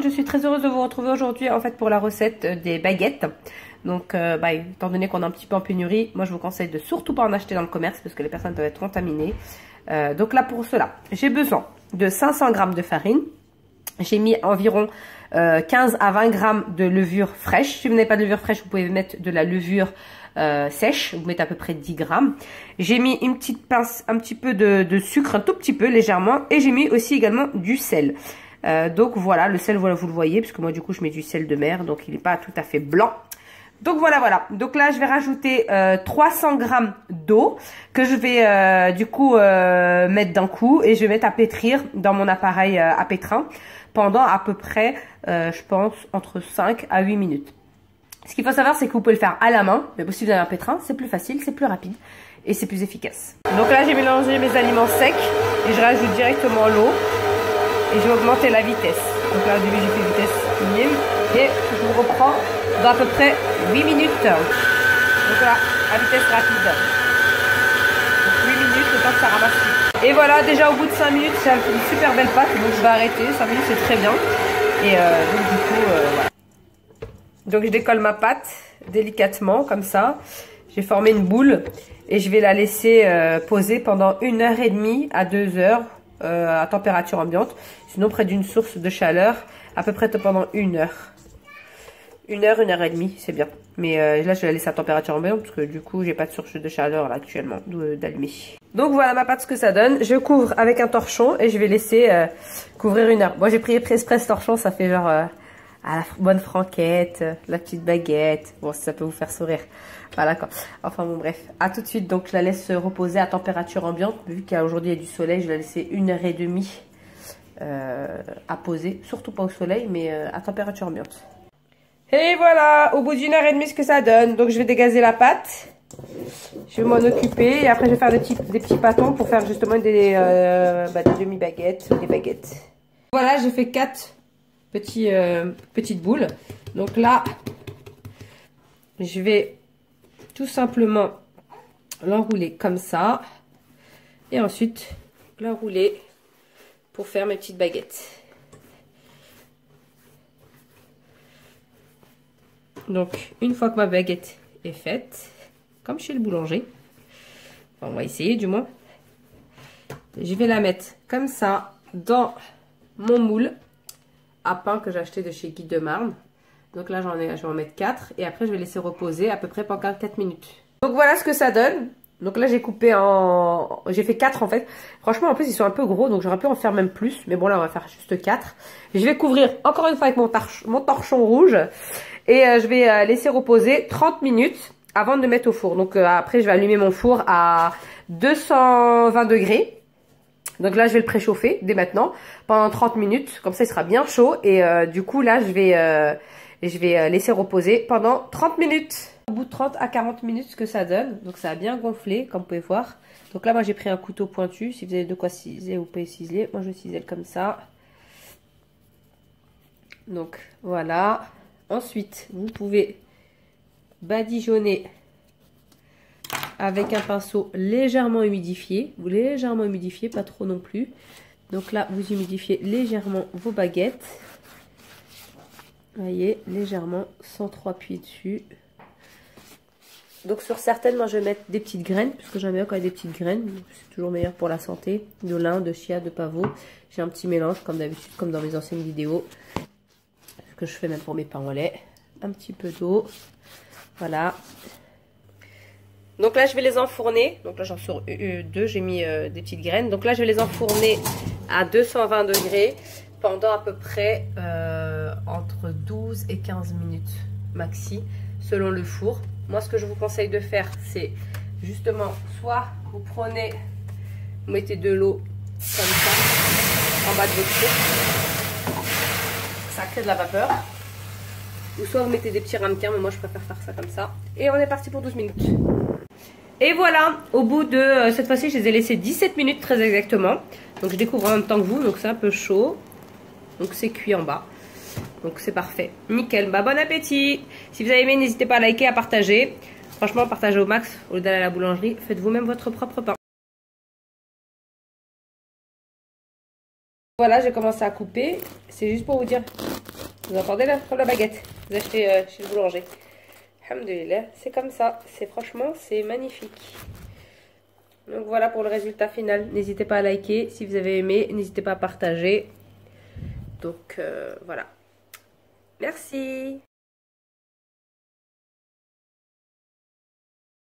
Je suis très heureuse de vous retrouver aujourd'hui en fait pour la recette des baguettes. Donc étant donné qu'on est un petit peu en pénurie, moi je vous conseille de surtout pas en acheter dans le commerce parce que les personnes peuvent être contaminées. Donc là pour cela, j'ai besoin de 500 g de farine. J'ai mis environ 15 à 20 g de levure fraîche. Si vous n'avez pas de levure fraîche, vous pouvez mettre de la levure sèche. Vous mettez à peu près 10 g. J'ai mis une petite pince, un petit peu de sucre, un tout petit peu légèrement. Et j'ai mis aussi également du sel. Donc voilà, le sel, voilà, vous le voyez, parce que moi du coup je mets du sel de mer, donc il n'est pas tout à fait blanc. Donc voilà. Donc là je vais rajouter 300 g d'eau que je vais du coup mettre d'un coup et je vais mettre à pétrir dans mon appareil à pétrin pendant à peu près, je pense, entre 5 à 8 minutes. Ce qu'il faut savoir, c'est que vous pouvez le faire à la main, mais si vous avez un pétrin, c'est plus facile, c'est plus rapide et c'est plus efficace. Donc là j'ai mélangé mes aliments secs et je rajoute directement l'eau. Et je vais augmenter la vitesse. Donc là au début j'ai fait vitesse minime. Et je vous reprends dans à peu près 8 minutes. Donc là, à vitesse rapide. Donc 8 minutes, le temps que ça ramasse. Et voilà, déjà au bout de 5 minutes, j'ai une super belle pâte. Donc je vais arrêter. 5 minutes c'est très bien. Et donc du coup, voilà. Donc je décolle ma pâte délicatement comme ça. J'ai formé une boule. Et je vais la laisser poser pendant 1h30 à 2h. À température ambiante, sinon près d'une source de chaleur, à peu près pendant 1 heure. 1h30, c'est bien. Mais là, je vais la laisser à température ambiante parce que du coup, j'ai pas de source de chaleur là actuellement d'allumer. Donc voilà ma pâte, ce que ça donne. Je couvre avec un torchon et je vais laisser couvrir 1 heure. Moi, j'ai pris express torchon, ça fait genre à la bonne franquette, la petite baguette. Bon, ça peut vous faire sourire. Voilà quoi. Enfin bon bref, à tout de suite. Donc je la laisse reposer à température ambiante. Vu qu'aujourd'hui il y a du soleil, je vais la laisser 1h30 à poser. Surtout pas au soleil, mais à température ambiante. Et voilà, au bout d'1h30 ce que ça donne. Donc je vais dégazer la pâte. Je vais m'en occuper et après je vais faire des petits pâtons pour faire justement des demi-baguettes ou des baguettes. Voilà, j'ai fait 4 petites boules. Donc là, je vais tout simplement l'enrouler comme ça. Et ensuite, l'enrouler pour faire mes petites baguettes. Donc, une fois que ma baguette est faite, comme chez le boulanger, enfin, on va essayer du moins, je vais la mettre comme ça dans mon moule à pain que j'ai acheté de chez Guy de Marne. Donc là, je vais en mettre 4 et après, je vais laisser reposer à peu près pendant 4 minutes. Donc voilà ce que ça donne. Donc là, j'ai coupé j'ai fait 4 en fait. Franchement, en plus, ils sont un peu gros, donc j'aurais pu en faire même plus. Mais bon, là, on va faire juste 4. Je vais couvrir encore une fois avec mon torchon rouge. Et je vais laisser reposer 30 minutes avant de le mettre au four. Donc après, je vais allumer mon four à 220 degrés. Donc là, je vais le préchauffer dès maintenant pendant 30 minutes. Comme ça, il sera bien chaud. Et du coup, là, je vais laisser reposer pendant 30 minutes. Au bout de 30 à 40 minutes, ce que ça donne. Donc ça a bien gonflé, comme vous pouvez voir. Donc là, moi, j'ai pris un couteau pointu. Si vous avez de quoi ciseler, vous pouvez ciseler. Moi, je cisèle comme ça. Donc voilà. Ensuite, vous pouvez badigeonner avec un pinceau légèrement humidifié. Légèrement humidifié, pas trop non plus. Donc là, vous humidifiez légèrement vos baguettes. Vous voyez, légèrement, sans trop appuyer dessus. Donc sur certaines, moi je vais mettre des petites graines, parce que j'aime bien quand il y a des petites graines. C'est toujours meilleur pour la santé. De lin, de chia, de pavot. J'ai un petit mélange, comme d'habitude, comme dans mes anciennes vidéos. Ce que je fais même pour mes pains au lait. Un petit peu d'eau. Voilà. Donc là, je vais les enfourner. Donc là, j'en sors 2. J'ai mis des petites graines. Donc là, je vais les enfourner à 220 degrés pendant à peu près entre 12 et 15 minutes maxi, selon le four. Moi, ce que je vous conseille de faire, c'est justement, soit vous prenez, vous mettez de l'eau comme ça, en bas de votre four. Ça crée de la vapeur. Ou soit vous mettez des petits ramequins, mais moi, je préfère faire ça comme ça. Et on est parti pour 12 minutes. Et voilà, au bout de, cette fois-ci, je les ai laissés 17 minutes très exactement. Donc je découvre en même temps que vous, donc c'est un peu chaud. Donc c'est cuit en bas. Donc c'est parfait. Nickel, bah bon appétit. Si vous avez aimé, n'hésitez pas à liker, à partager. Franchement, partagez au max au lieu d'aller à la boulangerie. Faites vous-même votre propre pain. Voilà, j'ai commencé à couper. C'est juste pour vous dire. Vous entendez là, comme la baguette vous achetez chez le boulanger. Alhamdoulilah, c'est comme ça. Franchement, c'est magnifique. Donc voilà pour le résultat final. N'hésitez pas à liker si vous avez aimé. N'hésitez pas à partager. Donc voilà. Merci.